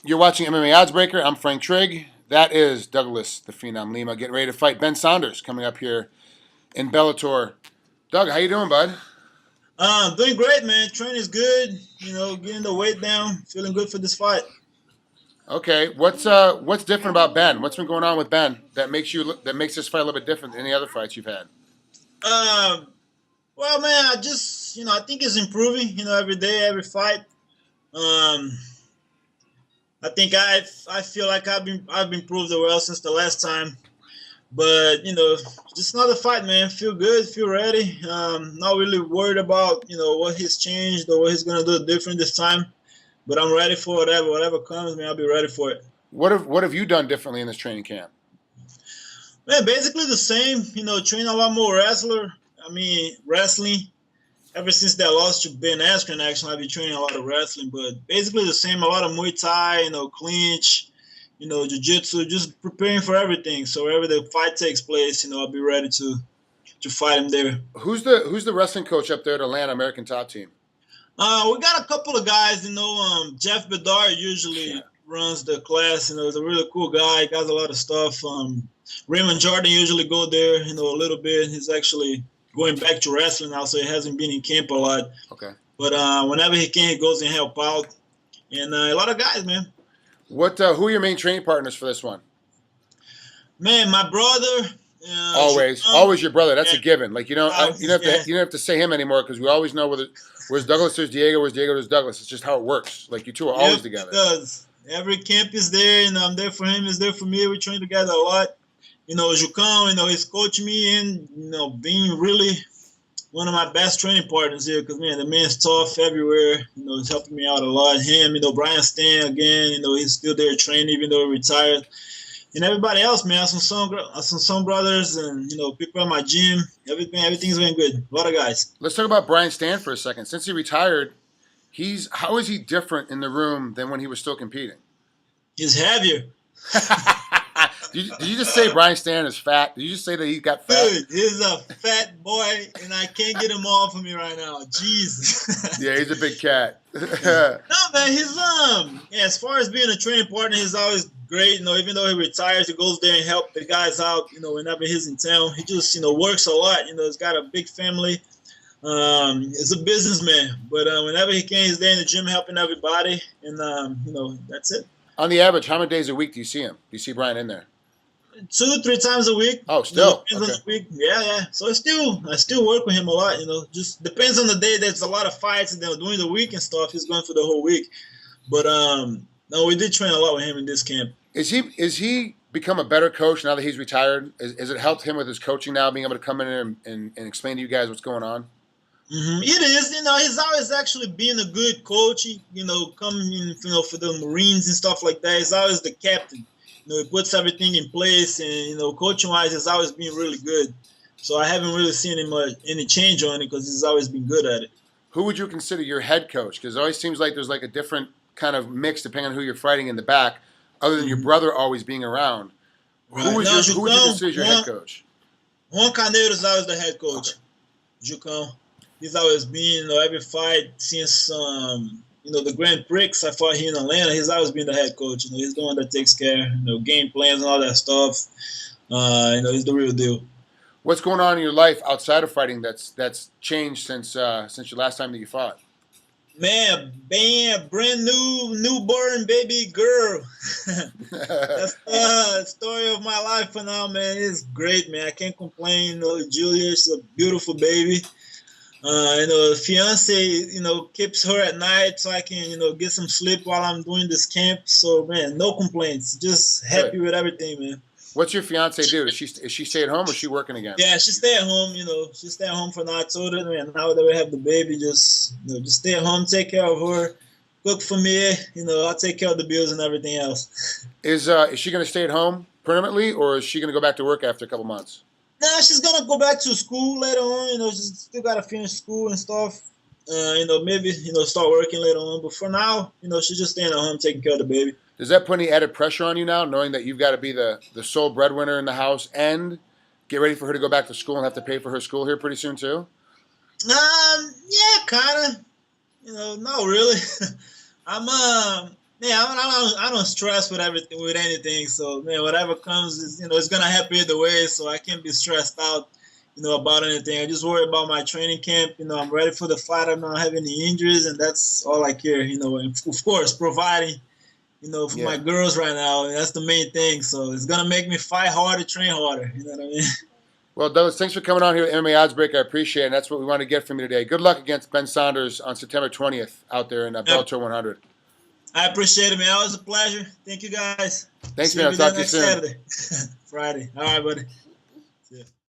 You're watching MMA Oddsbreaker. I'm Frank Trigg. That is Douglas the Phenom Lima getting ready to fight Ben Saunders coming up here in Bellator. Doug, how you doing, bud? Doing great, man. Training is good. Getting the weight down. Feeling good for this fight. Okay, what's different about Ben? What's been going on with Ben that makes this fight a little bit different than any other fights you've had? Um, well, man, I think it's improving. Every day, every fight. Um, I think I feel like I've improved well since the last time. But just another fight, man. Feel good, feel ready. Not really worried about what he's changed or what he's gonna do different this time. But I'm ready for whatever comes, man. I'll be ready for it. What have you done differently in this training camp? Man, basically the same. Train a lot more wrestling. Ever since that loss to Ben Askren, actually, I've been training a lot of wrestling. But basically the same. A lot of Muay Thai, clinch, Jiu-Jitsu. Just preparing for everything. So wherever the fight takes place, I'll be ready to fight him there. Who's the wrestling coach up there at Atlanta American Top Team? We got a couple of guys. Jeff Bedard usually runs the class. He's a really cool guy. He does a lot of stuff. Raymond Jordan usually go there. A little bit. He's actually going back to wrestling now, so he hasn't been in camp a lot. Okay. But whenever he can, he goes and help out. And a lot of guys, man. Who are your main training partners for this one? Man, my brother. Always your brother. That's a given. Like you don't have to say him anymore because we always know where's Douglas, there's Diego, where's Diego, there's Douglas. It's just how it works. Like you two are always together. It does. Every camp is there, and I'm there for him. He's there for me. We train together a lot. Jucão, he's coaching me and being really one of my best training partners here because, man, the man's tough everywhere. He's helping me out a lot. Him, Brian Stan, again, he's still there training even though he retired. And everybody else, man, some brothers and, people at my gym. Everything's been good. A lot of guys. Let's talk about Brian Stan for a second. Since he retired, how is he different in the room than when he was still competing? He's heavier. Did you just say Brian Stan is fat? Did you just say that he got fat? Dude, he's a fat boy, and I can't get him off of me right now. Jesus. Yeah, he's a big cat. No, man, he's as far as being a training partner, he's always great. Even though he retires, he goes there and help the guys out. Whenever he's in town, he just works a lot. He's got a big family. He's a businessman, but whenever he can, he's there in the gym helping everybody, and that's it. On the average, how many days a week do you see him? Do you see Brian in there? 2-3 times a week. Oh, still. Depends on the week. Yeah. So I still work with him a lot. Just depends on the day. There's a lot of fights, and then during the week and stuff, he's going for the whole week. But no, we did train a lot with him in this camp. Is he become a better coach now that he's retired? Has it helped him with his coaching now, being able to come in there and explain to you guys what's going on? Mm-hmm. It is. He's always actually been a good coach. Coming for the Marines and stuff like that. He's always the captain. He puts everything in place, and coaching-wise, he's always been really good. So I haven't really seen him any change on it because he's always been good at it. Who would you consider your head coach? Because it always seems like there's like a different kind of mix depending on who you're fighting in the back, other than your brother always being around. Right. Who would you consider your head coach? Juan Carneiro is always the head coach. Okay. Jucão. He's always been, every fight since the Grand Prix I fought here in Atlanta. He's always been the head coach. He's the one that takes care, game plans and all that stuff. He's the real deal. What's going on in your life outside of fighting that's changed since your last time that you fought? Man, being a brand newborn baby girl. That's the story of my life for now, man. It's great, man. I can't complain. Julia's a beautiful baby. The fiance, keeps her at night so I can, get some sleep while I'm doing this camp. So, man, no complaints. Just happy with everything, man. What's your fiance do? Is she stay at home or is she working again? Yeah, she stay at home. She stay at home for now. I told her, man, now that we have the baby, just stay at home, take care of her, cook for me. I'll take care of the bills and everything else. Is she going to stay at home permanently, or is she going to go back to work after a couple months? Nah, she's gonna go back to school later on. She's still gotta finish school and stuff. Maybe start working later on. But for now, she's just staying at home taking care of the baby. Does that put any added pressure on you now, knowing that you've got to be the sole breadwinner in the house and get ready for her to go back to school and have to pay for her school here pretty soon too? Yeah, kind of. Not really. I'm Yeah, I don't stress with everything, with anything. So, man, whatever comes is, it's gonna happen either way. So I can't be stressed out, about anything. I just worry about my training camp. I'm ready for the fight. I'm not having any injuries, and that's all I care. And of course, providing, for my Yeah. girls right now. And that's the main thing. So it's gonna make me fight harder, train harder. You know what I mean? Well, Douglas, thanks for coming on here with MMA Oddsbreaker. I appreciate it. And that's what we want to get from you today. Good luck against Ben Saunders on September 20th out there in Yep. Bellator 100. I appreciate it, man. Always a pleasure. Thank you, guys. Thanks, See man. I'll you talk to you next soon. Saturday, Friday. All right, buddy.